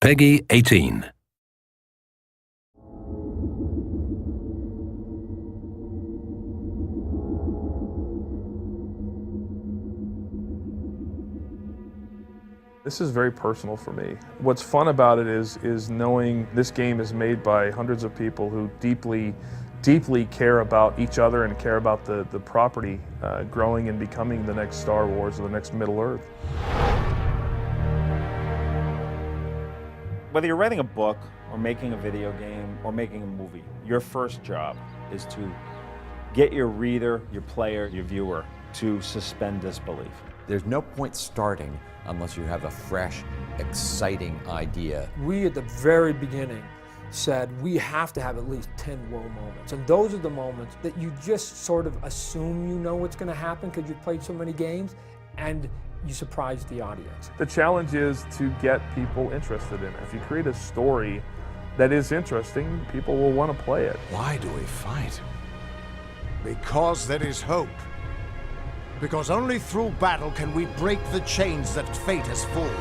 Peggy 18. This is very personal for me. What's fun about it is knowing this game is made by hundreds of people who deeply care about each other and care about the property growing and becoming the next Star Wars or the next Middle-earth. Whether you're writing a book or making a video game or making a movie, your first job is to get your reader, your player, your viewer to suspend disbelief. There's no point starting unless you have a fresh, exciting idea. We at the very beginning said we have to have at least 10 whoa moments. And those are the moments that you just sort of assume you know what's going to happen because you've played so many games and you surprise the audience. The challenge is to get people interested in it. If you create a story that is interesting, people will want to play it. Why do we fight? Because there is hope. Because only through battle can we break the chains that fate has forged.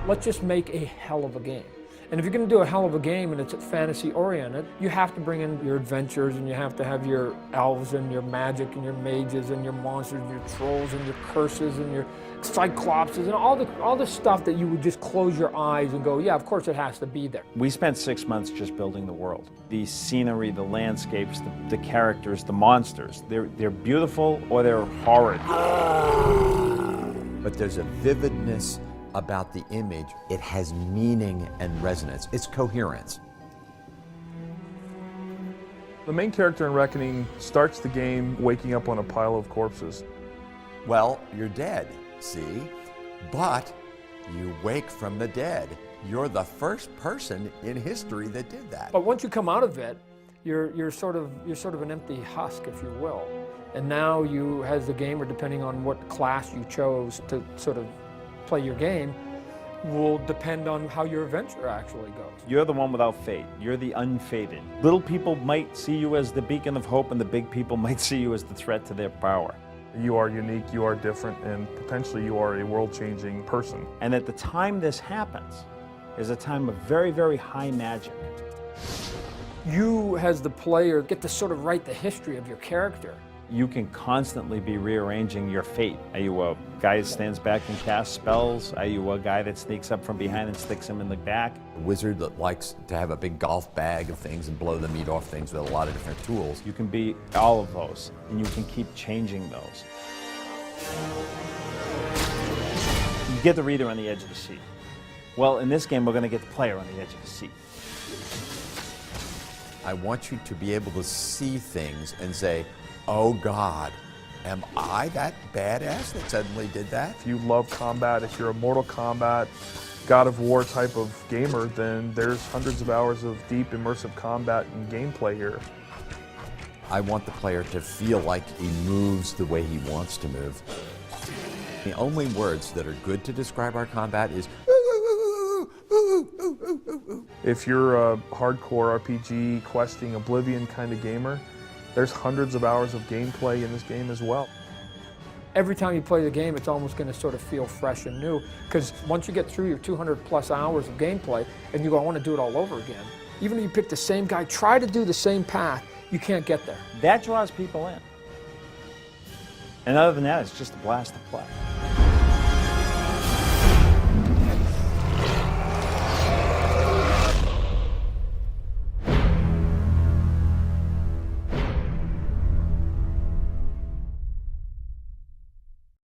Let's just make a hell of a game. And if you're going to do a hell of a game and it's fantasy oriented, you have to bring in your adventures and you have to have your elves and your magic and your mages and your monsters and your trolls and your curses and your cyclopses and all the stuff that you would just close your eyes and go, yeah, of course it has to be there. We spent 6 months just building the world. The scenery, the landscapes, the characters, the monsters. They're beautiful or they're horrid. But there's a vividness about the image. It has meaning and resonance. It's coherence. The main character in Reckoning starts the game waking up on a pile of corpses. Well, you're dead, see? But you wake from the dead. You're the first person in history that did that. But once you come out of it, you're sort of an empty husk, if you will. And now you, as the gamer, depending on what class you chose to sort of play your game, will depend on how your adventure actually goes. You're the one without fate. You're the unfated. Little people might see you as the beacon of hope, and the big people might see you as the threat to their power. You are unique, you are different, and potentially you are a world-changing person. And at the time this happens is a time of very, very high magic. You, as the player, get to sort of write the history of your character. You can constantly be rearranging your fate. Are you a guy that stands back and casts spells? Are you a guy that sneaks up from behind and sticks him in the back? A wizard that likes to have a big golf bag of things and blow the meat off things with a lot of different tools. You can be all of those, and you can keep changing those. You get the reader on the edge of the seat. Well, in this game, we're going to get the player on the edge of the seat. I want you to be able to see things and say, oh God, am I that badass that suddenly did that? If you love combat, if you're a Mortal Kombat, God of War type of gamer, then there's hundreds of hours of deep immersive combat and gameplay here. I want the player to feel like he moves the way he wants to move. The only words that are good to describe our combat is if you're a hardcore RPG, questing, Oblivion kind of gamer, there's hundreds of hours of gameplay in this game as well. Every time you play the game, it's almost going to sort of feel fresh and new, because once you get through your 200 plus hours of gameplay and you go, I want to do it all over again, even if you pick the same guy, try to do the same path, you can't get there. That draws people in. And other than that, it's just a blast to play.